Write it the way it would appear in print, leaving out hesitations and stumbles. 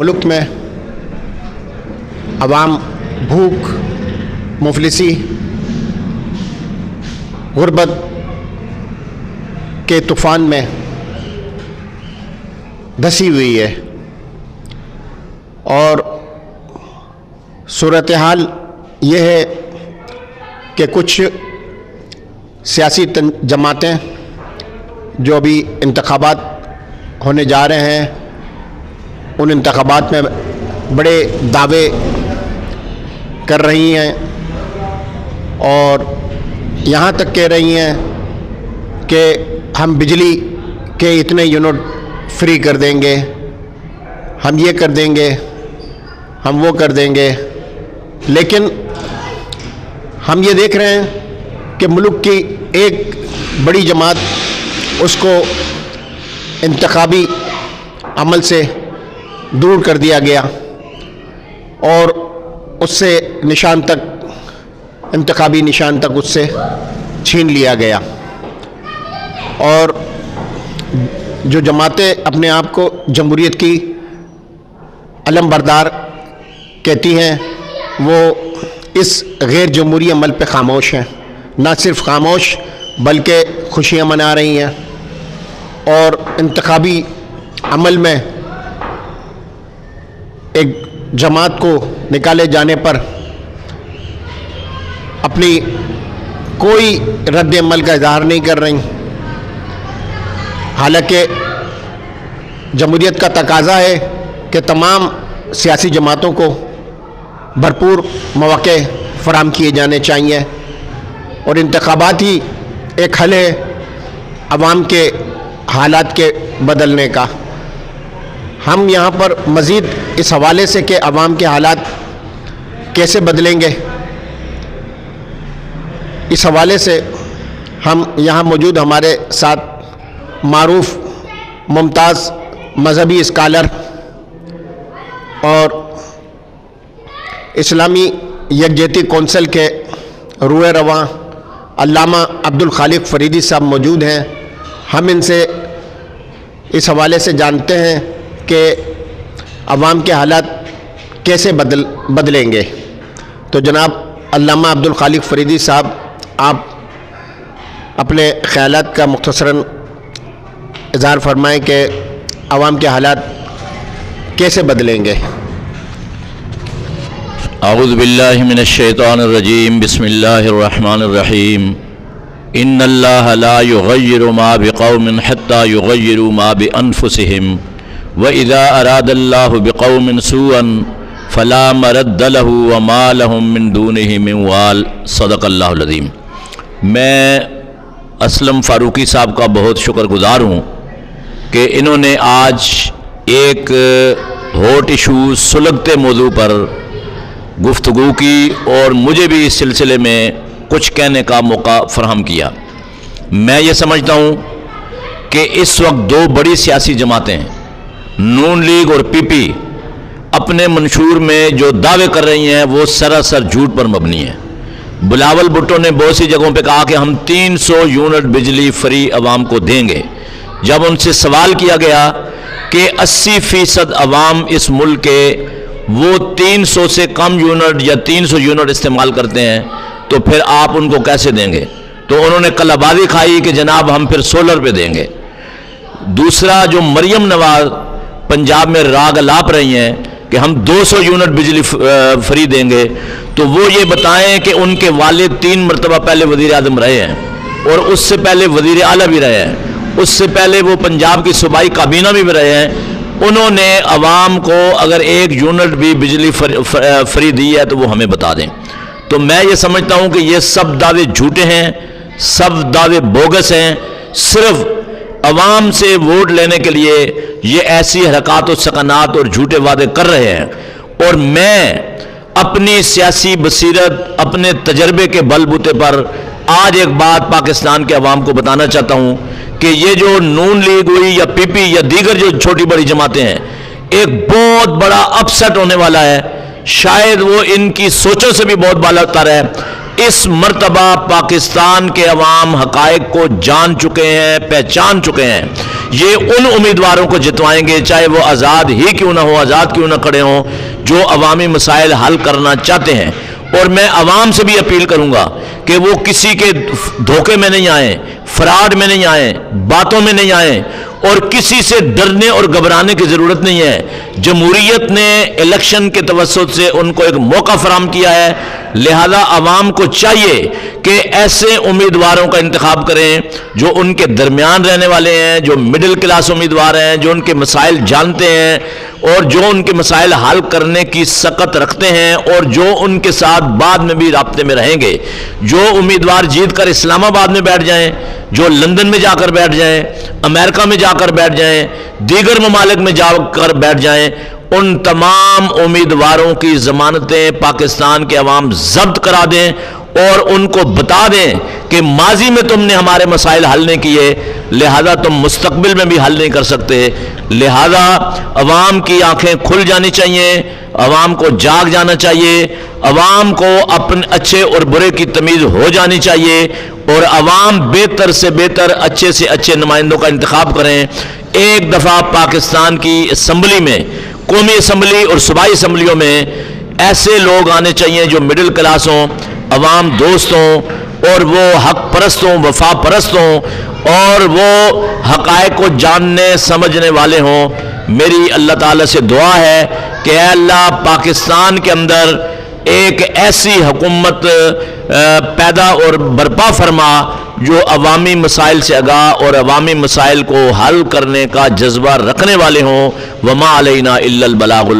मुल्क में अवाम भूख, मुफलिसी, गुर्बत के तूफ़ान में धंसी हुई है और सूरत हाल ये है कि कुछ सियासी जमातें जो अभी इंतखाबात होने जा रहे हैं, उन इंतखाबात में बड़े दावे कर रही हैं और यहाँ तक कह रही हैं कि हम बिजली के इतने यूनिट फ्री कर देंगे, हम ये कर देंगे, हम वो कर देंगे। लेकिन हम ये देख रहे हैं कि मुल्क की एक बड़ी जमात उसको इंतखाबी अमल से दूर कर दिया गया और उससे निशान तक, इंतखाबी निशान तक उससे छीन लिया गया। और जो जमातें अपने आप को जमहूरियत की अलम बरदार कहती हैं, वो इस गैर जमहूरी अमल पे खामोश हैं। ना सिर्फ खामोश बल्कि खुशियाँ मना रही हैं और इंतखाबी अमल में एक जमात को निकाले जाने पर अपनी कोई रद्द अमल का इजहार नहीं कर रही। हालांकि जमहूरियत का तकाजा है कि तमाम सियासी जमातों को भरपूर मौके फराहम किए जाने चाहिए और इंतखाबात ही एक हल है अवाम के हालात के बदलने का। हम यहाँ पर मज़ीद इस हवाले से कि अवाम के हालात कैसे बदलेंगे, इस हवाले से हम यहाँ मौजूद हमारे साथ मारूफ मुमताज़ मजहबी स्कॉलर और इस्लामी यकजहती कौंसिल के रूए रवां अल्लामा अब्दुल खालिक फरीदी साहब मौजूद हैं। हम इनसे इस हवाले से जानते हैं कि अवाम के हालात कैसे बदलेंगे। तो जनाब अल्लामा अब्दुल खालिक फरीदी साहब, आप अपने ख्यालात का मुख्तसरन इज़हार फरमाएँ कि अवाम के हालात कैसे बदलेंगे। अऊज़ु बिल्लाहि मिनश्शैतानिर्रजीम, बिस्मिल्लाहिर्रहमानिर्रहीम। इन्नल्लाह ला युग़य्यिरु मा बिक़ौमिन हत्ता युग़य्यिरु मा बिअन्फुसिहिम व इज़ा अरादल्लाहु बिक़ौमिन सूअन फ़ला मरद्द लहु व मा लहुम मिन दूनिहि मिन वाल। सदक़ल्लाहुल अज़ीम। मैं असलम फ़ारूकी साहब का बहुत शुक्रगुज़ार हूँ कि इन्होंने आज एक हॉट इशू सुलगते मौजू पर गुफ्तगू की और मुझे भी इस सिलसिले में कुछ कहने का मौका फराहम किया। मैं ये समझता हूँ कि इस वक्त दो बड़ी सियासी जमातें हैं, नून लीग और पीपी, अपने मंशूर में जो दावे कर रही हैं वो सरासर झूठ पर मबनी है। बिलावल भुट्टो ने बहुत सी जगहों पे कहा कि हम 300 यूनिट बिजली फ्री अवाम को देंगे। जब उनसे सवाल किया गया कि 80% अवाम इस मुल्क के वो 300 से कम यूनिट या 300 यूनिट इस्तेमाल करते हैं, तो फिर आप उनको कैसे देंगे? तो उन्होंने कलाबाजी खाई कि जनाब हम फिर सोलर पे देंगे। दूसरा, जो मरियम नवाज पंजाब में राग अलाप रही हैं कि हम 200 यूनिट बिजली फ्री देंगे, तो वो ये बताएं कि उनके वालिद 3 मरतबा पहले वज़ीर आज़म रहे हैं और उससे पहले वज़ीर आला भी रहे हैं, उससे पहले वो पंजाब की सूबाई काबीना भी रहे हैं। उन्होंने अवाम को अगर 1 यूनिट भी बिजली फ्री दी है तो वो हमें बता दें। तो मैं ये समझता हूँ कि ये सब दावे झूठे हैं, सब दावे बोगस हैं। सिर्फ अवाम से वोट लेने के लिए ये ऐसी हरकत और सकनात और झूठे वादे कर रहे हैं। और मैं अपनी सियासी बसीरत, अपने तजर्बे के बलबूते पर आज एक बात पाकिस्तान के अवाम को बताना चाहता हूँ कि ये जो नून लीग हुई या पीपी या दीगर जो छोटी बड़ी जमातें हैं, एक बहुत बड़ा अपसेट होने वाला है। शायद वो इनकी सोचों से भी बहुत बालातर है। इस मर्तबा पाकिस्तान के अवाम हकायक को जान चुके हैं, पहचान चुके हैं یہ ان امیدواروں کو جتوائیں گے چاہے وہ آزاد ہی کیوں نہ ہو، آزاد کیوں نہ کھڑے ہوں، جو عوامی مسائل حل کرنا چاہتے ہیں۔ اور میں عوام سے بھی اپیل کروں گا کہ وہ کسی کے دھوکے میں نہیں آئیں، فراڈ میں نہیں آئیں، باتوں میں نہیں آئیں، اور کسی سے ڈرنے اور گھبرانے کی ضرورت نہیں ہے۔ جمہوریت نے الیکشن کے توسط سے ان کو ایک موقع فراہم کیا ہے، لہذا عوام کو چاہیے کہ ایسے امیدواروں کا انتخاب کریں جو ان کے درمیان رہنے والے ہیں، جو مڈل کلاس امیدوار ہیں، جو ان کے مسائل جانتے ہیں اور جو ان کے مسائل حل کرنے کی سکت رکھتے ہیں اور جو ان کے ساتھ بعد میں بھی رابطے میں رہیں گے۔ جو امیدوار جیت کر اسلام آباد میں بیٹھ جائیں، جو لندن میں جا کر بیٹھ جائیں، امریکہ میں جا کر بیٹھ جائیں، دیگر ممالک میں جا کر بیٹھ جائیں، ان تمام امیدواروں کی ضمانتیں پاکستان کے عوام ضبط کرا دیں اور ان کو بتا دیں کہ ماضی میں تم نے ہمارے مسائل حل نہیں کیے، لہذا تم مستقبل میں بھی حل نہیں کر سکتے۔ لہذا عوام کی آنکھیں کھل جانی چاہیے، عوام کو جاگ جانا چاہیے، عوام کو اپنے اچھے اور برے کی تمیز ہو جانی چاہیے، اور عوام بہتر سے بہتر، اچھے سے اچھے نمائندوں کا انتخاب کریں۔ ایک دفعہ پاکستان کی اسمبلی میں، قومی اسمبلی اور صوبائی اسمبلیوں میں ایسے لوگ آنے چاہیے جو مڈل کلاس ہوں، عوام دوست ہوں، اور وہ حق پرست ہوں، وفا پرست ہوں، اور وہ حقائق کو جاننے سمجھنے والے ہوں۔ میری اللہ تعالیٰ سے دعا ہے کہ اے اللہ پاکستان کے اندر ایک ایسی حکومت پیدا اور برپا فرما جو عوامی مسائل سے آگاہ اور عوامی مسائل کو حل کرنے کا جذبہ رکھنے والے ہوں۔ وما علینا الا البلاغ